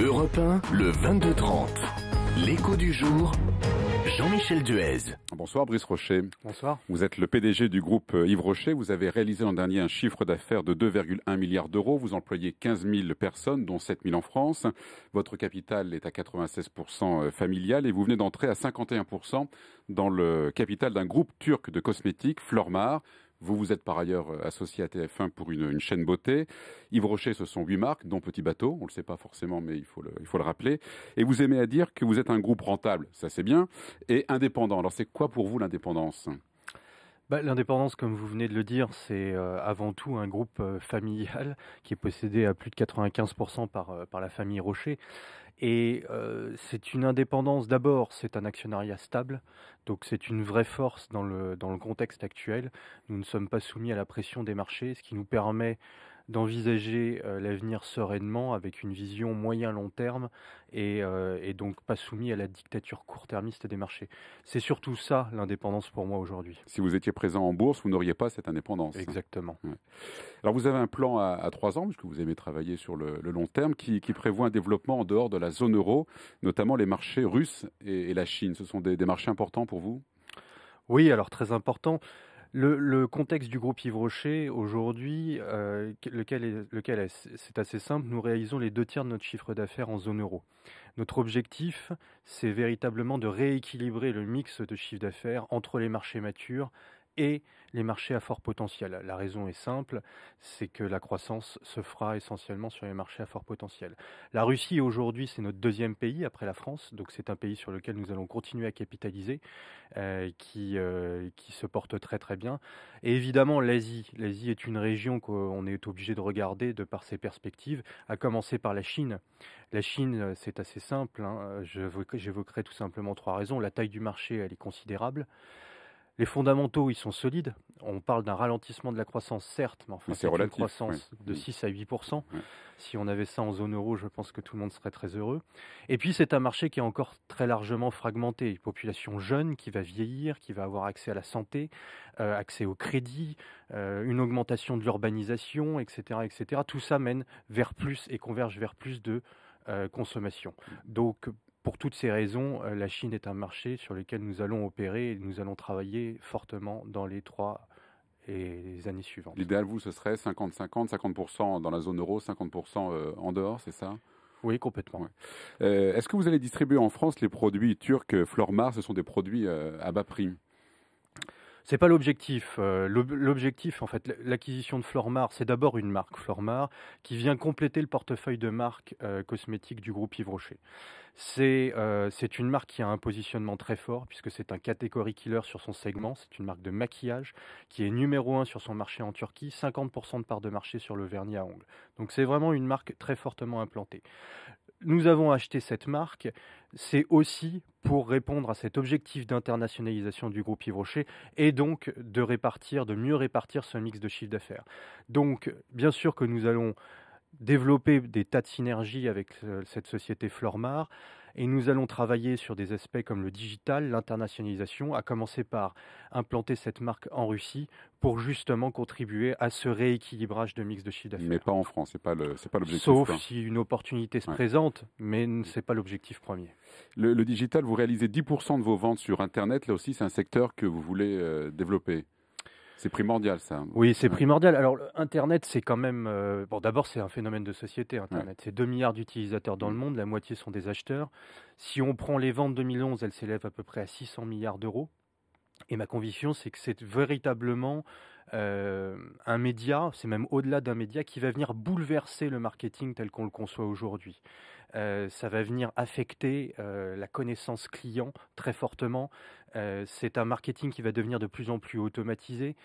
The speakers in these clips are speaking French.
Europe 1, le 22-30. L'écho du jour, Jean-Michel Duez. Bonsoir Brice Rocher. Bonsoir. Vous êtes le PDG du groupe Yves Rocher. Vous avez réalisé l'an dernier un chiffre d'affaires de 2,1 milliards d'euros. Vous employez 15 000 personnes, dont 7 000 en France. Votre capital est à 96% familial et vous venez d'entrer à 51% dans le capital d'un groupe turc de cosmétiques, Flormar. Vous êtes par ailleurs associé à TF1 pour une chaîne beauté. Yves Rocher, ce sont 8 marques, dont Petit Bateau. On ne le sait pas forcément, mais il faut le rappeler. Et vous aimez à dire que vous êtes un groupe rentable, ça c'est bien, et indépendant. Alors c'est quoi pour vous l'indépendance ? L'indépendance, comme vous venez de le dire, c'est avant tout un groupe familial qui est possédé à plus de 95% par la famille Rocher. Et c'est une indépendance, d'abord, c'est un actionnariat stable, donc c'est une vraie force dans le contexte actuel. Nous ne sommes pas soumis à la pression des marchés, ce qui nous permet d'envisager l'avenir sereinement avec une vision moyen-long terme et donc pas soumis à la dictature court-termiste des marchés. C'est surtout ça l'indépendance pour moi aujourd'hui. Si vous étiez présent en bourse, vous n'auriez pas cette indépendance. Exactement. Ouais. Alors vous avez un plan à 3 ans, puisque vous aimez travailler sur le long terme, qui prévoit un développement en dehors de la zone euro, notamment les marchés russes et la Chine. Ce sont des marchés importants pour vous ? Oui, alors très important. Le contexte du groupe Yves Rocher aujourd'hui, c'est assez simple. Nous réalisons les 2 tiers de notre chiffre d'affaires en zone euro. Notre objectif, c'est véritablement de rééquilibrer le mix de chiffre d'affaires entre les marchés matures et les marchés à fort potentiel. La raison est simple, c'est que la croissance se fera essentiellement sur les marchés à fort potentiel. La Russie aujourd'hui, c'est notre 2e pays après la France, donc c'est un pays sur lequel nous allons continuer à capitaliser, qui se porte très très bien. Et évidemment l'Asie est une région qu'on est obligé de regarder de par ses perspectives, à commencer par la Chine. La Chine, c'est assez simple, j'évoquerai tout simplement 3 raisons. La taille du marché, elle est considérable. Les fondamentaux, ils sont solides. On parle d'un ralentissement de la croissance, certes, mais enfin, c'est une croissance de 6 à 8%. Ouais. Si on avait ça en zone euro, je pense que tout le monde serait très heureux. Et puis, c'est un marché qui est encore très largement fragmenté. Une population jeune qui va vieillir, qui va avoir accès à la santé, accès au crédit, une augmentation de l'urbanisation, etc., etc. Tout ça mène vers plus et converge vers plus de consommation. Donc, pour toutes ces raisons, la Chine est un marché sur lequel nous allons opérer et nous allons travailler fortement dans les 3 et les années suivantes. L'idéal, vous, ce serait 50-50, 50% dans la zone euro, 50% en dehors, c'est ça ? Oui, complètement. Ouais. Est-ce que vous allez distribuer en France les produits turcs Flormar ? Ce sont des produits à bas prix. C'est pas l'objectif. L'objectif, en fait, l'acquisition de Flormar, c'est d'abord une marque Flormar qui vient compléter le portefeuille de marques cosmétiques du groupe Yves Rocher. C'est une marque qui a un positionnement très fort puisque c'est un catégorie killer sur son segment. C'est une marque de maquillage qui est numéro 1 sur son marché en Turquie, 50% de part de marché sur le vernis à ongles. Donc c'est vraiment une marque très fortement implantée. Nous avons acheté cette marque, c'est aussi pour répondre à cet objectif d'internationalisation du groupe Yves Rocher et donc de mieux répartir ce mix de chiffre d'affaires. Donc, bien sûr que nous allons développer des tas de synergies avec cette société Flormar et nous allons travailler sur des aspects comme le digital, l'internationalisation, à commencer par implanter cette marque en Russie pour justement contribuer à ce rééquilibrage de mix de chiffre d'affaires. Mais pas en France, c'est pas l'objectif. Sauf si une opportunité se présente, mais ce n'est pas l'objectif premier. Le digital, vous réalisez 10% de vos ventes sur Internet. Là aussi, c'est un secteur que vous voulez développer. C'est primordial, ça. Oui, c'est primordial. Alors, Internet, c'est quand même... d'abord, c'est un phénomène de société, Internet. Ouais. C'est 2 milliards d'utilisateurs dans le monde, la moitié sont des acheteurs. Si on prend les ventes 2011, elles s'élèvent à peu près à 600 milliards d'euros. Et ma conviction, c'est que c'est véritablement un média, c'est même au-delà d'un média, qui va venir bouleverser le marketing tel qu'on le conçoit aujourd'hui. Ça va venir affecter la connaissance client très fortement. C'est un marketing qui va devenir de plus en plus automatisé,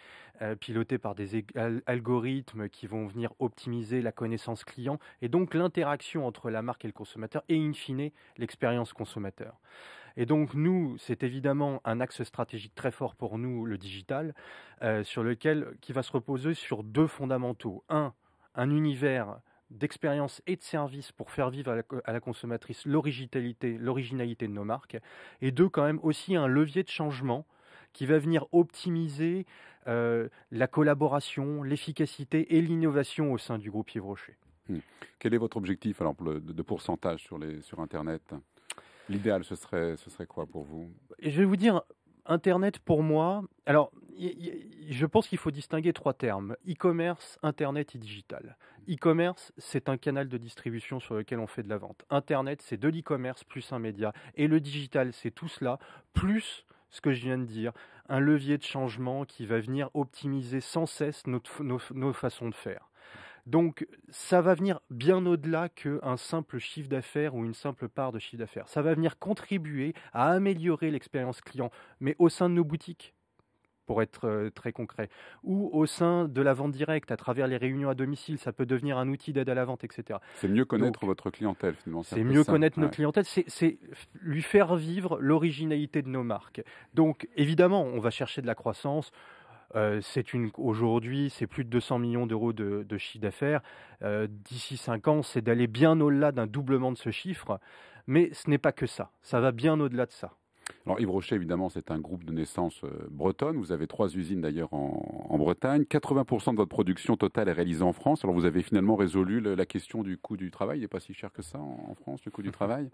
piloté par des algorithmes qui vont venir optimiser la connaissance client et donc l'interaction entre la marque et le consommateur et in fine l'expérience consommateur. Et donc nous, c'est évidemment un axe stratégique très fort pour nous, le digital, qui va se reposer sur 2 fondamentaux. Un univers d'expérience et de service pour faire vivre à la consommatrice l'originalité de nos marques. Et 2, quand même aussi un levier de changement qui va venir optimiser la collaboration, l'efficacité et l'innovation au sein du groupe Yves Rocher. Quel est votre objectif alors, de pourcentage sur Internet? L'idéal, ce serait quoi pour vous? Et je vais vous dire, Internet pour moi, alors je pense qu'il faut distinguer 3 termes: e-commerce, Internet et digital. E-commerce, c'est un canal de distribution sur lequel on fait de la vente. Internet, c'est de l'e-commerce plus un média. Et le digital, c'est tout cela, plus ce que je viens de dire, un levier de changement qui va venir optimiser sans cesse nos façons de faire. Donc, ça va venir bien au-delà qu'un simple chiffre d'affaires ou une simple part de chiffre d'affaires. Ça va venir contribuer à améliorer l'expérience client, mais au sein de nos boutiques, pour être très concret, ou au sein de la vente directe, à travers les réunions à domicile, ça peut devenir un outil d'aide à la vente, etc. C'est mieux connaître votre clientèle, finalement. C'est mieux connaître notre clientèle, c'est lui faire vivre l'originalité de nos marques. Donc, évidemment, on va chercher de la croissance. Aujourd'hui, c'est plus de 200 millions d'euros de chiffre d'affaires. D'ici 5 ans, c'est d'aller bien au-delà d'un doublement de ce chiffre. Mais ce n'est pas que ça. Ça va bien au-delà de ça. Alors Yves Rocher, évidemment, c'est un groupe de naissance bretonne. Vous avez 3 usines d'ailleurs en Bretagne. 80% de votre production totale est réalisée en France. Alors vous avez finalement résolu la question du coût du travail. Il n'est pas si cher que ça en France, le coût du travail?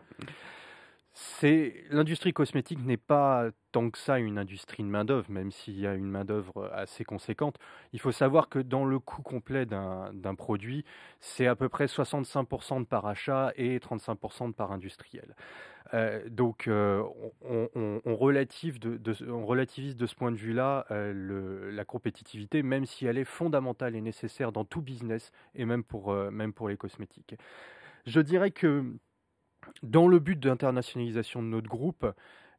L'industrie cosmétique n'est pas tant que ça une industrie de main-d'œuvre, même s'il y a une main-d'œuvre assez conséquente. Il faut savoir que dans le coût complet d'un produit, c'est à peu près 65% de part achat et 35% de part industrielle. Donc, on relativise de ce point de vue-là la compétitivité, même si elle est fondamentale et nécessaire dans tout business, et même pour les cosmétiques. Je dirais que dans le but d'internationalisation de notre groupe,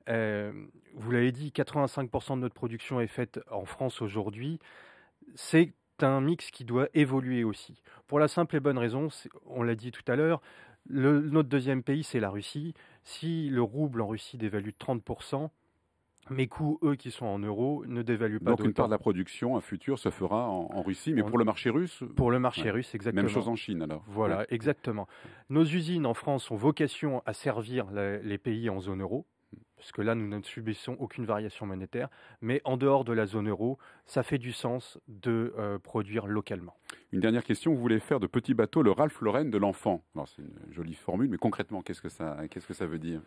vous l'avez dit, 85% de notre production est faite en France aujourd'hui. C'est un mix qui doit évoluer aussi. Pour la simple et bonne raison, on l'a dit tout à l'heure, notre deuxième pays, c'est la Russie. Si le rouble en Russie dévalue de 30%, mes coûts, eux, qui sont en euros, ne dévaluent pas. Donc une part de la production, un futur, se fera en Russie, mais pour le marché russe? Pour le marché russe, exactement. Même chose en Chine, alors. Voilà, exactement. Nos usines en France ont vocation à servir les pays en zone euro, parce que là, nous ne subissons aucune variation monétaire, mais en dehors de la zone euro, ça fait du sens de produire localement. Une dernière question, vous voulez faire de petits bateaux le Ralph Lauren de l'enfant. Alors c'est une jolie formule, mais concrètement, qu'est-ce que ça veut dire?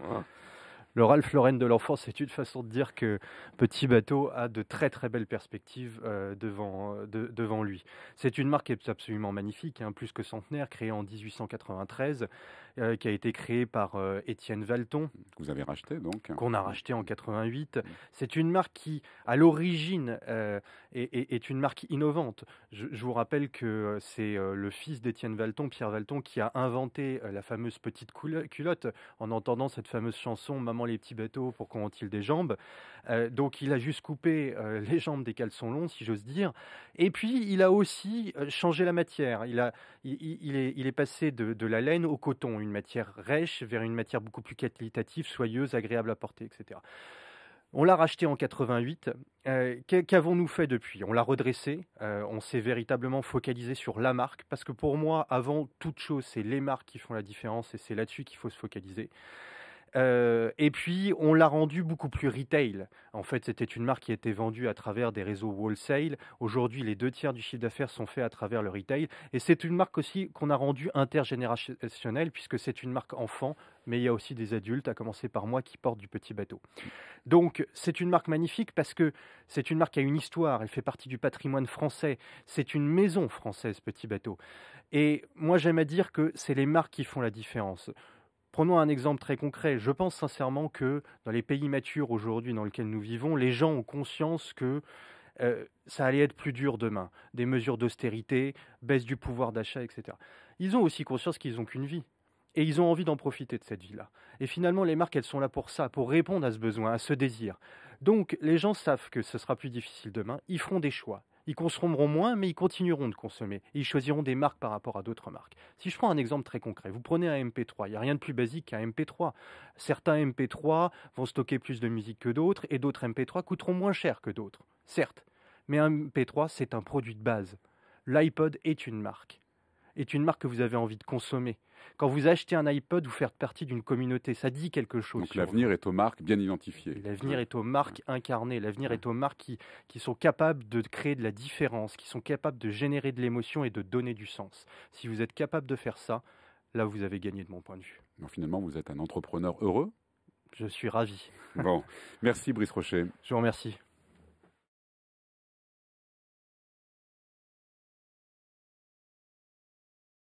Le Ralph Lauren de l'enfant, c'est une façon de dire que Petit Bateau a de très très belles perspectives devant lui. C'est une marque qui est absolument magnifique, plus que centenaire, créée en 1893, qui a été créée par Étienne Valton. Vous avez racheté donc? Qu'on a racheté en 88. C'est une marque qui, à l'origine, est une marque innovante. Je vous rappelle que c'est le fils d'Étienne Valton, Pierre Valton, qui a inventé la fameuse petite culotte en entendant cette fameuse chanson « Maman les petits bateaux, pourquoi ont-ils des jambes ?» Donc il a juste coupé les jambes des caleçons longs, si j'ose dire. Et puis il a aussi changé la matière. Il est passé de la laine au coton, une matière rêche vers une matière beaucoup plus qualitative, soyeuse, agréable à porter, etc. On l'a racheté en 88. Qu'avons-nous fait depuis? On l'a redressé. On s'est véritablement focalisé sur la marque, parce que pour moi, avant toute chose, c'est les marques qui font la différence et c'est là-dessus qu'il faut se focaliser. Et puis, on l'a rendu beaucoup plus retail. En fait, c'était une marque qui était vendue à travers des réseaux wholesale. Aujourd'hui, les 2/3 du chiffre d'affaires sont faits à travers le retail. Et c'est une marque aussi qu'on a rendue intergénérationnelle, puisque c'est une marque enfant, mais il y a aussi des adultes, à commencer par moi, qui portent du Petit Bateau. Donc, c'est une marque magnifique parce que c'est une marque qui a une histoire. Elle fait partie du patrimoine français. C'est une maison française, Petit Bateau. Et moi, j'aime à dire que c'est les marques qui font la différence. Prenons un exemple très concret. Je pense sincèrement que dans les pays matures aujourd'hui dans lesquels nous vivons, les gens ont conscience que ça allait être plus dur demain. Des mesures d'austérité, baisse du pouvoir d'achat, etc. Ils ont aussi conscience qu'ils n'ont qu'une vie. Et ils ont envie d'en profiter de cette vie-là. Et finalement, les marques, elles sont là pour ça, pour répondre à ce besoin, à ce désir. Donc, les gens savent que ce sera plus difficile demain. Ils feront des choix. Ils consommeront moins, mais ils continueront de consommer. Et ils choisiront des marques par rapport à d'autres marques. Si je prends un exemple très concret, vous prenez un MP3. Il n'y a rien de plus basique qu'un MP3. Certains MP3 vont stocker plus de musique que d'autres, et d'autres MP3 coûteront moins cher que d'autres. Certes, mais un MP3, c'est un produit de base. L'iPod est une marque. est une marque que vous avez envie de consommer. Quand vous achetez un iPod, vous faites partie d'une communauté. Ça dit quelque chose. Donc l'avenir est aux marques bien identifiées. L'avenir est aux marques incarnées. L'avenir est aux marques qui sont capables de créer de la différence, qui sont capables de générer de l'émotion et de donner du sens. Si vous êtes capable de faire ça, là, vous avez gagné de mon point de vue. Donc finalement, vous êtes un entrepreneur heureux. Je suis ravi. Bon, merci Brice Rocher. Je vous remercie.